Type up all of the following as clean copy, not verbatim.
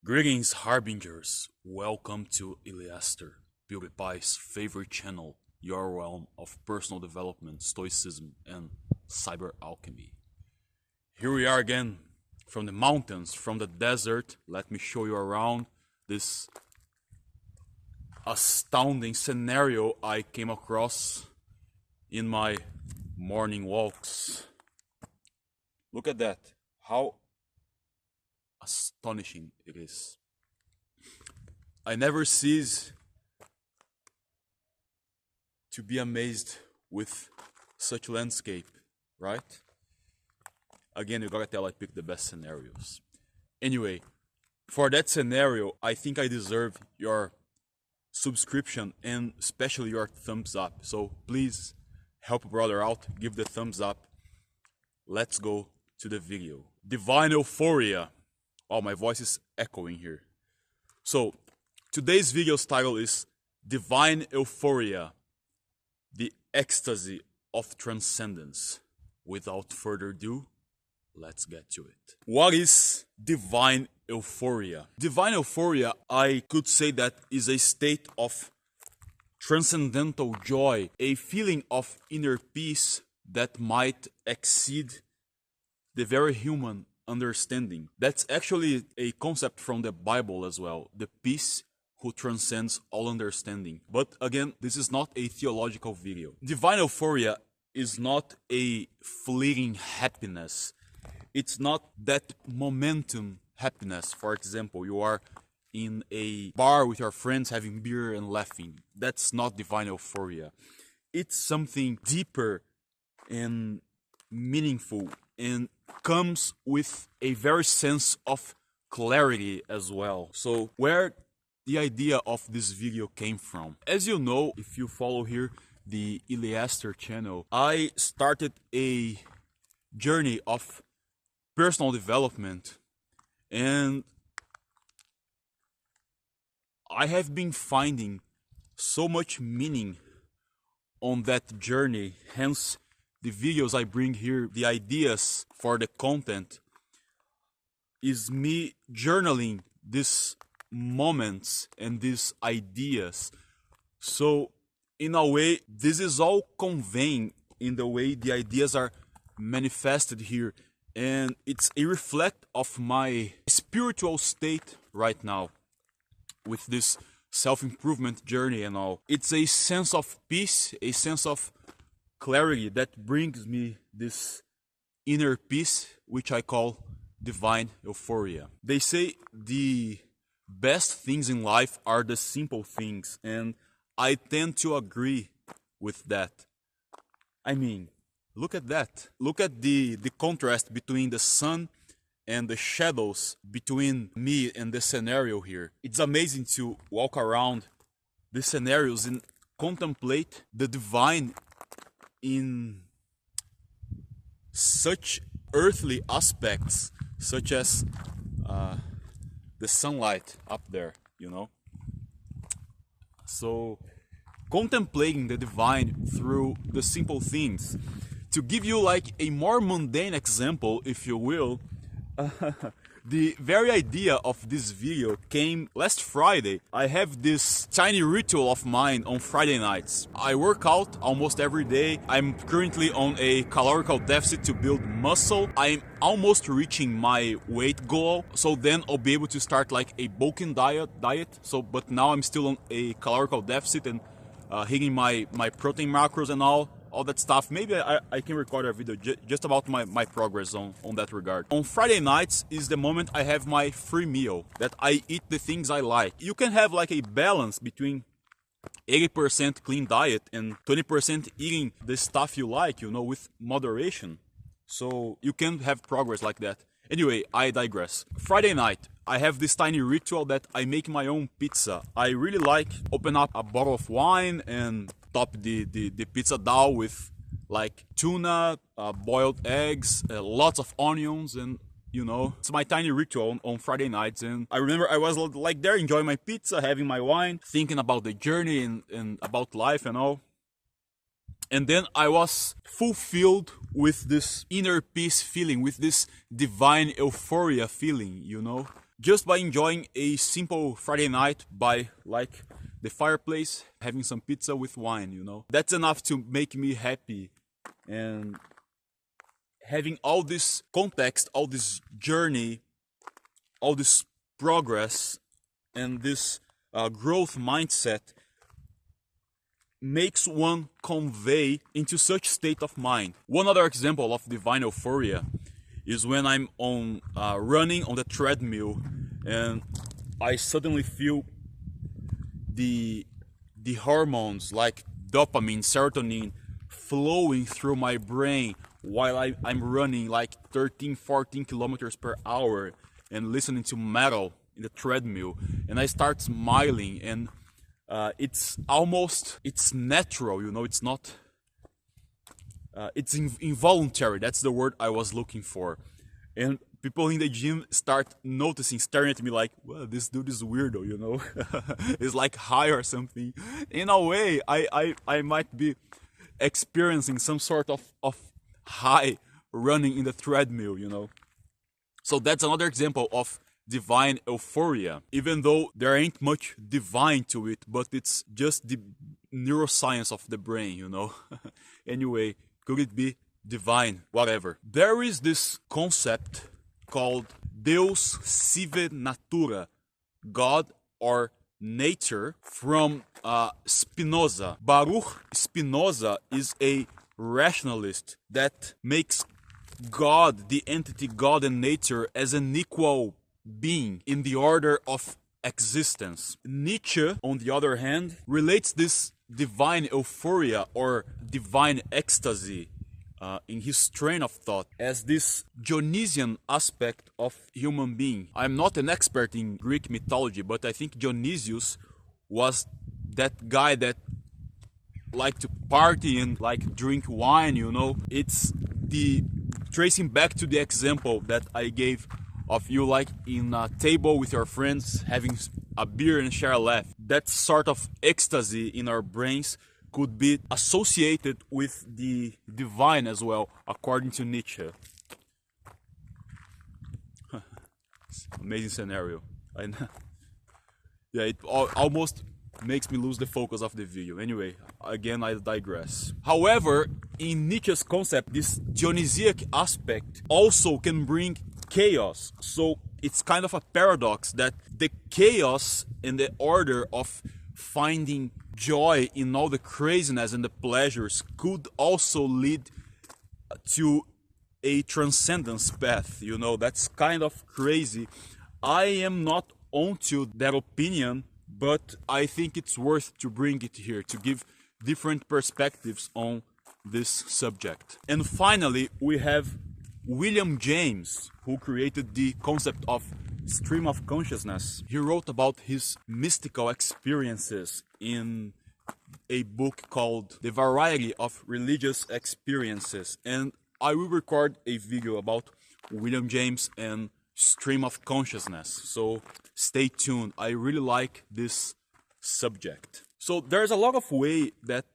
Greetings, Harbingers. Welcome to Yliaster, PewDiePie's favorite channel, your realm of personal development, stoicism, and cyber alchemy. Here we are again, from the mountains, from the desert. Let me show you around this astounding scenario I came across in my morning walks. Look at that. How astonishing it is. I never cease to be amazed with such landscape, right? Again, you gotta tell I picked the best scenarios. Anyway, for that scenario, I think I deserve your subscription and especially your thumbs up. So please help a brother out, give the thumbs up. Let's go to the video. Divine Euphoria. Oh, my voice is echoing here. So, today's video's title is Divine Euphoria, the Ecstasy of Transcendence. Without further ado, let's get to it. What is Divine Euphoria? Divine Euphoria, I could say that is a state of transcendental joy, a feeling of inner peace that might exceed the very human understanding. That's actually a concept from the Bible as well. The peace who transcends all understanding. But again, this is not a theological video. Divine Euphoria is not a fleeting happiness. It's not that momentum happiness. For example, you are in a bar with your friends having beer and laughing. That's not divine euphoria. It's something deeper and meaningful and comes with a very sense of clarity as well. So where the idea of this video came from. As you know, if you follow here the Yliaster channel, I started a journey of personal development and I have been finding so much meaning on that journey, hence the videos I bring here, the ideas for the content, is me journaling these moments and these ideas. So, in a way, this is all conveying in the way the ideas are manifested here. And it's a reflect of my spiritual state right now with this self-improvement journey and all. It's a sense of peace, a sense of clarity that brings me this inner peace, which I call divine euphoria. They say the best things in life are the simple things, and I tend to agree with that. I mean, look at that. Look at the contrast between the sun and the shadows between me and the scenario here. It's amazing to walk around the scenarios and contemplate the divine in such earthly aspects, such as the sunlight up there, you know. So, contemplating the divine through the simple things. To give you like a more mundane example, if you will, the very idea of this video came last Friday. I have this tiny ritual of mine on Friday nights. I work out almost every day. I'm currently on a calorical deficit to build muscle. I'm almost reaching my weight goal, so then I'll be able to start like a bulking diet. So, but now I'm still on a calorical deficit and hitting my protein macros and all that stuff. Maybe I can record a video just about my progress on that regard. On Friday nights is the moment I have my free meal, that I eat the things I like. You can have like a balance between 80% clean diet and 20% eating the stuff you like, you know, with moderation. So you can have progress like that. Anyway, I digress. Friday night, I have this tiny ritual that I make my own pizza. I really like open up a bottle of wine and top the pizza dough with like tuna, boiled eggs, lots of onions, and you know, it's my tiny ritual on Friday nights. And I remember I was like there enjoying my pizza, having my wine, thinking about the journey and about life and all. And then I was fulfilled with this inner peace feeling, with this divine euphoria feeling, you know. just by enjoying a simple Friday night by like the fireplace, having some pizza with wine, you know. That's enough to make me happy. And having all this context, all this journey, all this progress, and this growth mindset makes one convey into such state of mind. One other example of divine euphoria is when I'm on running on the treadmill and I suddenly feel the hormones like dopamine, serotonin flowing through my brain while I'm running like 13-14 kilometers per hour and listening to metal in the treadmill, and I start smiling, and it's natural, you know. It's not it's involuntary. That's the word I was looking for. And people in the gym start noticing, staring at me like, well, this dude is weirdo, you know. It's like high or something. In a way, I might be experiencing some sort of high running in the treadmill, you know. So that's another example of divine euphoria, even though there ain't much divine to it, but it's just the neuroscience of the brain, you know. Anyway, could it be divine? Whatever. There is this concept called Deus sive natura, God or nature, from Spinoza. Baruch Spinoza is a rationalist that makes God, the entity God and nature, as an equal being in the order of existence. Nietzsche, on the other hand, relates this divine euphoria or divine ecstasy in his train of thought as this Dionysian aspect of human being. I'm not an expert in Greek mythology, but I think Dionysius was that guy that liked to party and like drink wine, you know. It's the tracing back to the example that I gave of you like in a table with your friends having a beer and share a laugh. That sort of ecstasy in our brains could be associated with the divine as well, according to Nietzsche. Amazing scenario. Yeah, it almost makes me lose the focus of the video. Anyway, again, I digress. However, in Nietzsche's concept, this Dionysiac aspect also can bring chaos. So it's kind of a paradox that the chaos and the order of finding joy in all the craziness and the pleasures could also lead to a transcendence path, you know. That's kind of crazy. I am not onto that opinion, but I think it's worth to bring it here to give different perspectives on this subject. And finally, we have William James, who created the concept of stream of consciousness. He wrote about his mystical experiences in a book called The Variety of Religious Experiences, and I will record a video about William James and stream of consciousness, so stay tuned. I really like this subject. So there's a lot of way that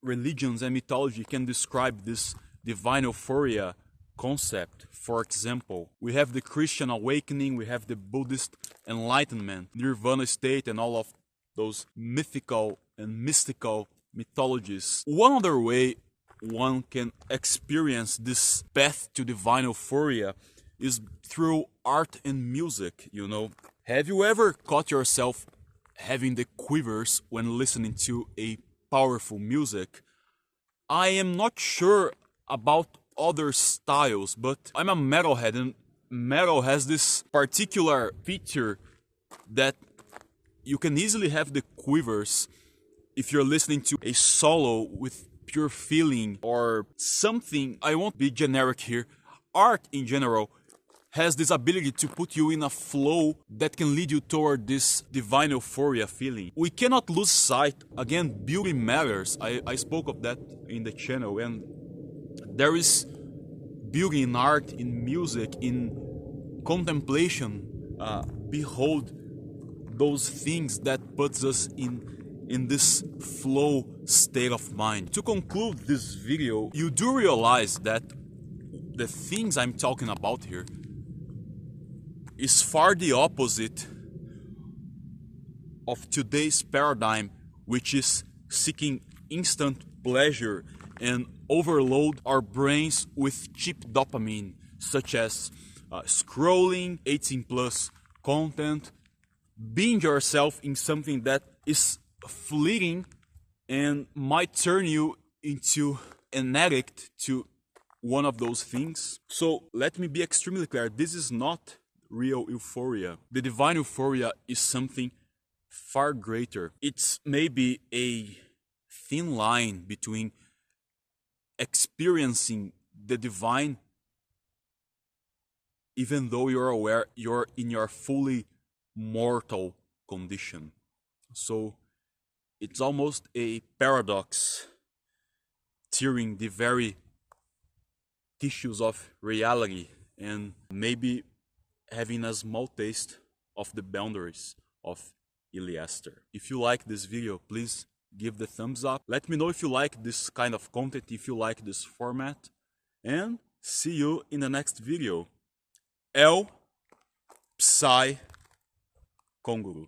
religions and mythology can describe this divine euphoria concept. For example, we have the Christian awakening, we have the Buddhist enlightenment, nirvana state, and all of those mythical and mystical mythologies. One other way one can experience this path to divine euphoria is through art and music, you know. Have you ever caught yourself having the quivers when listening to a powerful music? I am not sure about other styles, but I'm a metalhead, and metal has this particular feature that you can easily have the quivers if you're listening to a solo with pure feeling or something. I won't be generic here. Art in general has this ability to put you in a flow that can lead you toward this divine euphoria feeling. We cannot lose sight, again, beauty matters. I spoke of that in the channel, and there is beauty in art, in music, in contemplation. Behold those things that puts us in this flow state of mind. To conclude this video, you do realize that the things I'm talking about here is far the opposite of today's paradigm, which is seeking instant pleasure and overload our brains with cheap dopamine, such as scrolling 18 plus content, binge yourself in something that is fleeting and might turn you into an addict to one of those things. So let me be extremely clear, this is not real euphoria. The divine euphoria is something far greater. It's maybe a thin line between experiencing the divine even though you're aware you're in your fully mortal condition. So it's almost a paradox, tearing the very tissues of reality and maybe having a small taste of the boundaries of Yliaster. If you like this video, please give the thumbs up. Let me know if you like this kind of content, if you like this format, and see you in the next video. El Psy Conguru.